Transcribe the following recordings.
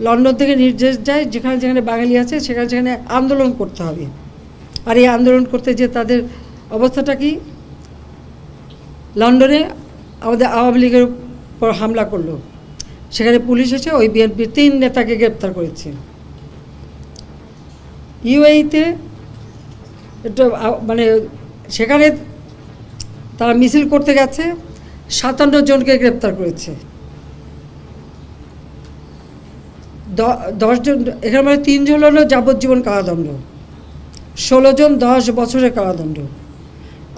London থেকে নির্দেশ যায় যেখানে যেখানে বাঙালি আছে সেখানে সেখানে আন্দোলন করতে হবে। আর এই আন্দোলন করতে যে তাদের অবস্থাটা কি, লন্ডনে আমাদের আওয়ামী লীগের উপর হামলা করলো, সেখানে পুলিশ এসে ওই বিএনপির 3 নেতাকে গ্রেপ্তার করেছে। ইউএইতে এটা মানে সেখানে তারা মিছিল করতে গেছে, 57 জনকে গ্রেপ্তার করেছে। 10 জন, এখানে মানে 3 জন হলো যাবজ্জীবন কারাদণ্ড, 16 জন 10 বছরের কারাদণ্ড,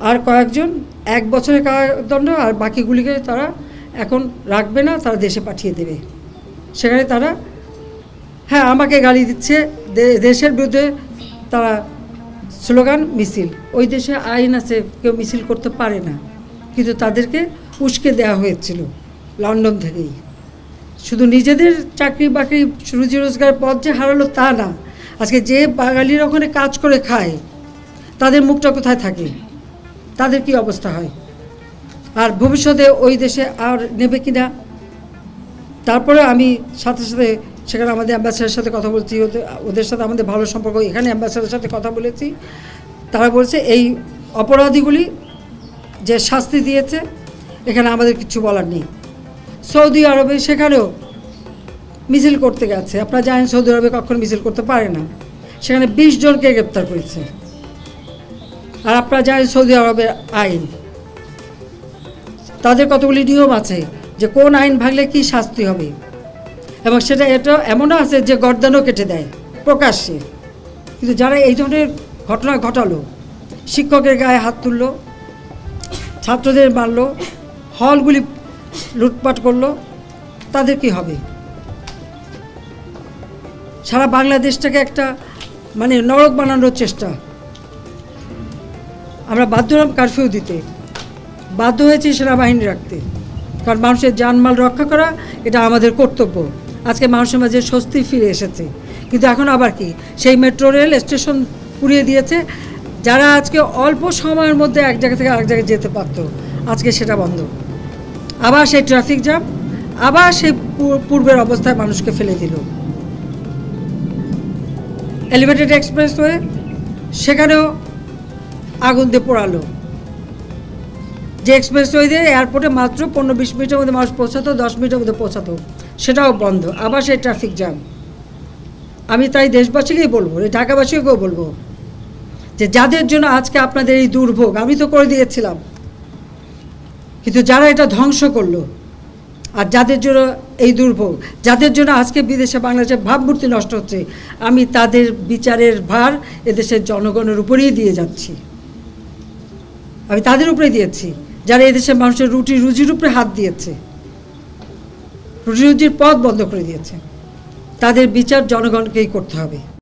আর কয়েকজন 1 বছরের কারাদণ্ড, আর বাকিগুলিকে তারা এখন রাখবে না, তারা দেশে পাঠিয়ে দেবে। সেখানে তারা হ্যাঁ আমাকে গালি দিচ্ছে, দেশের বিরুদ্ধে তারা স্লোগান মিছিল। ওই দেশে আইন আছে, কেউ মিছিল করতে পারে না, কিন্তু তাদেরকে উস্কে দেওয়া হয়েছিল লন্ডন থেকেই। শুধু নিজেদের চাকরি বাকরি রুজি রোজগারের পথ যে হারালো তা না, আজকে যে বাঙালিরা ওখানে কাজ করে খায় তাদের মুখটা কোথায় থাকে, তাদের কি অবস্থা হয়, আর ভবিষ্যতে ওই দেশে আর নেবে কি না। তারপরে আমি সাথে সাথে সেখানে আমাদের অ্যাম্বাসেডারের সাথে কথা বলছি, ওদের সাথে আমাদের ভালো সম্পর্ক, এখানে অ্যাম্বাসেডারের সাথে কথা বলেছি। তারা বলছে এই অপরাধীগুলি যে শাস্তি দিয়েছে এখানে আমাদের কিছু বলার নেই। সৌদি আরবে সেখানেও মিছিল করতে গেছে, আপনারা জানেন সৌদি আরবে কখনো মিছিল করতে পারে না, সেখানে 20 জনকে গ্রেপ্তার করেছে। আর আপনারা জানেন সৌদি আরবের আইন, তাদের কতগুলি নিয়ম আছে যে কোন আইন ভাঙলে কি শাস্তি হবে, এবং সেটা এটা এমনও আছে যে গর্দানও কেটে দেয় প্রকাশ্যে। কিন্তু যারা এই ধরনের ঘটনা ঘটালো, শিক্ষকের গায়ে হাত তুললো, ছাত্রদের মারলো, হলগুলি লুটপাট করলো, তাদের কি হবে? সারা বাংলাদেশটাকে একটা মানে নরক বানানোর চেষ্টা। আমরা বাধ্য হলাম কারফিউ দিতে, বাধ্য হয়েছি সেনাবাহিনী রাখতে, কারণ মানুষের জানমাল রক্ষা করা এটা আমাদের কর্তব্য। আজকে মানুষের মাঝে স্বস্তি ফিরে এসেছে, কিন্তু এখন আবার কি সেই মেট্রো রেল স্টেশন পুড়িয়ে দিয়েছে। যারা আজকে অল্প সময়ের মধ্যে এক জায়গা থেকে আরেক জায়গায় যেতে পারতো, আজকে সেটা বন্ধ। আবার সেই ট্রাফিক জ্যাম, আবার সেই পূর্বের অবস্থায় মানুষকে ফেলে দিল। এলিভেটেড এক্সপ্রেসওয়ে সেখানেও আগুন দিয়ে পোড়ালো। যে এক্সপ্রেসওয়ে দিয়ে এয়ারপোর্টে মাত্র 15-20 মিনিটের মধ্যে মানুষ পৌঁছাতো, 10 মিনিটের মধ্যে পৌঁছাতো, সেটাও বন্ধ। আবার সেই ট্রাফিক জ্যাম। আমি তাই দেশবাসীকেই বলবো, এই ঢাকাবাসীকেও বলবো যে যাদের জন্য আজকে আপনাদের এই দুর্ভোগ, আমি তো করে দিয়েছিলাম, কিন্তু যারা এটা ধ্বংস করলো, আর যাদের জন্য এই দুর্ভোগ, যাদের জন্য আজকে বিদেশে বাংলাদেশের ভাবমূর্তি নষ্ট হচ্ছে, আমি তাদের বিচারের ভার এদেশের জনগণের উপরেই দিয়ে যাচ্ছি। আমি তাদের উপরে দিয়েছি যারা এদেশের মানুষের রুজির উপরে হাত দিয়েছে, রুজির পথ বন্ধ করে দিয়েছে। তাদের বিচার জনগণকেই করতে হবে।